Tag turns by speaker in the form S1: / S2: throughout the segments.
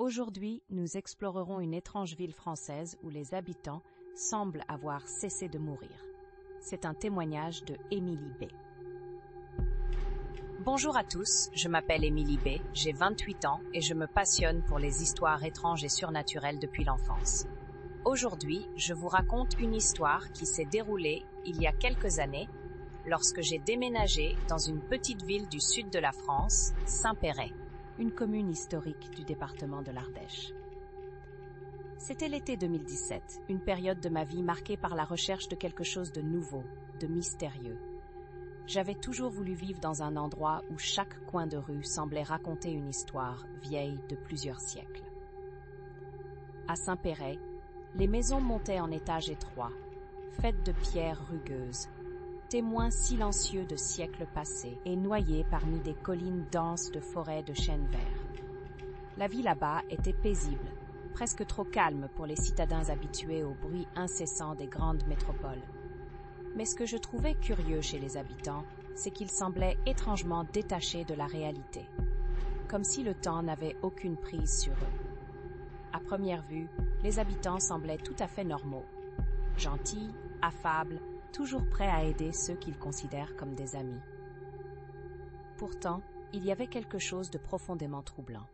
S1: Aujourd'hui, nous explorerons une étrange ville française où les habitants semblent avoir cessé de mourir. C'est un témoignage de Émilie B. Bonjour à tous, je m'appelle Émilie B, j'ai 28 ans et je me passionne pour les histoires étranges et surnaturelles depuis l'enfance. Aujourd'hui, je vous raconte une histoire qui s'est déroulée il y a quelques années lorsque j'ai déménagé dans une petite ville du sud de la France, Saint-Péray, une commune historique du département de l'Ardèche. C'était l'été 2017, une période de ma vie marquée par la recherche de quelque chose de nouveau, de mystérieux. J'avais toujours voulu vivre dans un endroit où chaque coin de rue semblait raconter une histoire vieille de plusieurs siècles. À Saint-Péray, les maisons montaient en étages étroits, faites de pierres rugueuses, témoins silencieux de siècles passés et noyés parmi des collines denses de forêts de chênes verts. La vie là-bas était paisible, presque trop calme pour les citadins habitués au bruit incessant des grandes métropoles. Mais ce que je trouvais curieux chez les habitants, c'est qu'ils semblaient étrangement détachés de la réalité, comme si le temps n'avait aucune prise sur eux. À première vue, les habitants semblaient tout à fait normaux, gentils, affables, toujours prêts à aider ceux qu'ils considèrent comme des amis. Pourtant, il y avait quelque chose de profondément troublant.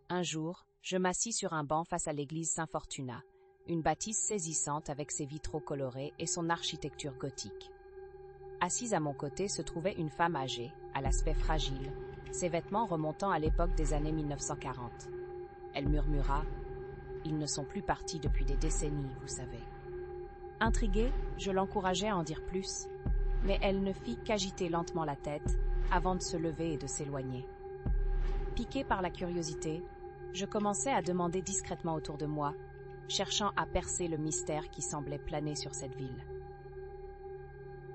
S1: Un jour, je m'assis sur un banc face à l'église Saint-Fortunat, une bâtisse saisissante avec ses vitraux colorés et son architecture gothique. Assise à mon côté se trouvait une femme âgée, à l'aspect fragile, ses vêtements remontant à l'époque des années 1940. Elle murmura « Ils ne sont plus partis depuis des décennies, vous savez. » Intriguée, je l'encourageai à en dire plus, mais elle ne fit qu'agiter lentement la tête avant de se lever et de s'éloigner. Piquée par la curiosité, je commençai à demander discrètement autour de moi, cherchant à percer le mystère qui semblait planer sur cette ville.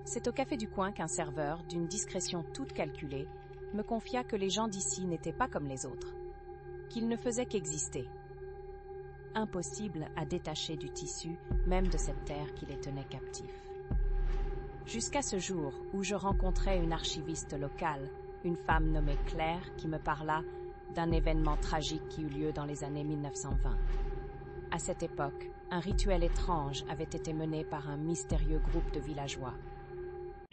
S1: C'est au café du coin qu'un serveur, d'une discrétion toute calculée, me confia que les gens d'ici n'étaient pas comme les autres, qu'ils ne faisaient qu'exister. Impossible à détacher du tissu, même de cette terre qui les tenait captifs. Jusqu'à ce jour où je rencontrai une archiviste locale, une femme nommée Claire, qui me parla d'un événement tragique qui eut lieu dans les années 1920. À cette époque, un rituel étrange avait été mené par un mystérieux groupe de villageois.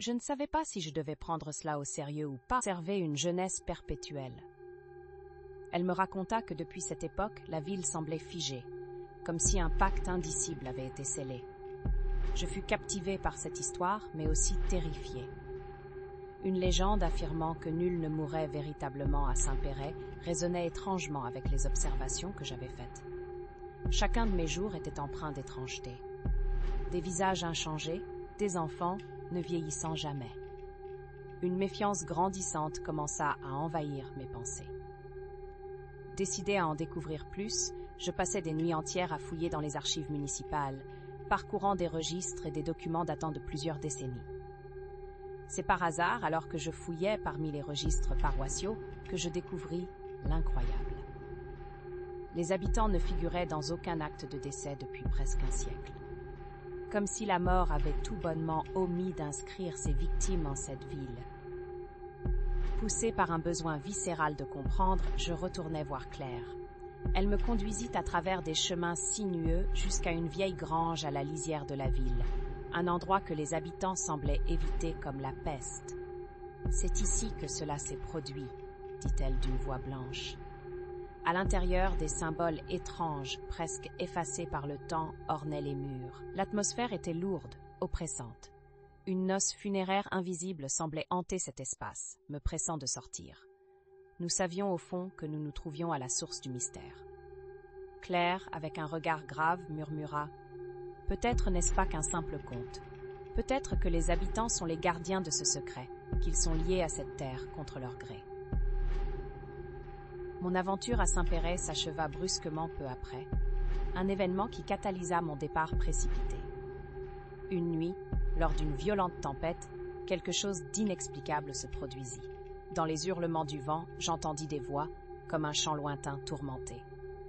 S1: Je ne savais pas si je devais prendre cela au sérieux ou pas, conserver une jeunesse perpétuelle. Elle me raconta que depuis cette époque, la ville semblait figée, comme si un pacte indicible avait été scellé. Je fus captivée par cette histoire, mais aussi terrifiée. Une légende affirmant que nul ne mourrait véritablement à Saint-Péray résonnait étrangement avec les observations que j'avais faites. Chacun de mes jours était empreint d'étrangeté. Des visages inchangés, des enfants ne vieillissant jamais. Une méfiance grandissante commença à envahir mes pensées. Décidée à en découvrir plus, je passais des nuits entières à fouiller dans les archives municipales, parcourant des registres et des documents datant de plusieurs décennies. C'est par hasard, alors que je fouillais parmi les registres paroissiaux, que je découvris l'incroyable. Les habitants ne figuraient dans aucun acte de décès depuis presque un siècle. Comme si la mort avait tout bonnement omis d'inscrire ses victimes en cette ville. Poussée par un besoin viscéral de comprendre, je retournai voir Claire. Elle me conduisit à travers des chemins sinueux jusqu'à une vieille grange à la lisière de la ville, un endroit que les habitants semblaient éviter comme la peste. « C'est ici que cela s'est produit », dit-elle d'une voix blanche. À l'intérieur, des symboles étranges, presque effacés par le temps, ornaient les murs. L'atmosphère était lourde, oppressante. Une noce funéraire invisible semblait hanter cet espace, me pressant de sortir. Nous savions au fond que nous nous trouvions à la source du mystère. Claire, avec un regard grave, murmura « Peut-être n'est-ce pas qu'un simple conte. Peut-être que les habitants sont les gardiens de ce secret, qu'ils sont liés à cette terre contre leur gré. » Mon aventure à Saint-Péray s'acheva brusquement peu après, un événement qui catalysa mon départ précipité. Une nuit, lors d'une violente tempête, quelque chose d'inexplicable se produisit. Dans les hurlements du vent, j'entendis des voix, comme un chant lointain tourmenté.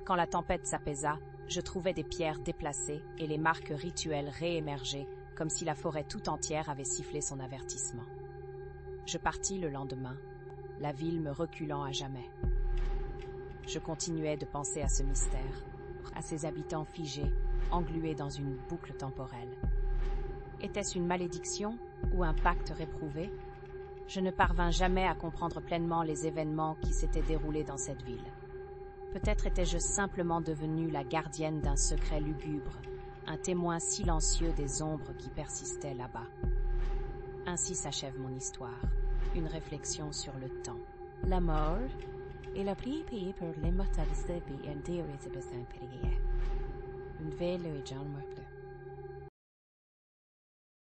S1: Quand la tempête s'apaisa, je trouvai des pierres déplacées et les marques rituelles réémerger, comme si la forêt tout entière avait sifflé son avertissement. Je partis le lendemain, la ville me reculant à jamais. Je continuais de penser à ce mystère, à ces habitants figés, englués dans une boucle temporelle. Était-ce une malédiction ou un pacte réprouvé? Je ne parvins jamais à comprendre pleinement les événements qui s'étaient déroulés dans cette ville. Peut-être étais-je simplement devenue la gardienne d'un secret lugubre, un témoin silencieux des ombres qui persistaient là-bas. Ainsi s'achève mon histoire, une réflexion sur le temps.
S2: La mort est le prix payé pour l'immortalité et un dieu de Saint-Péréa. Une veille et John Marple.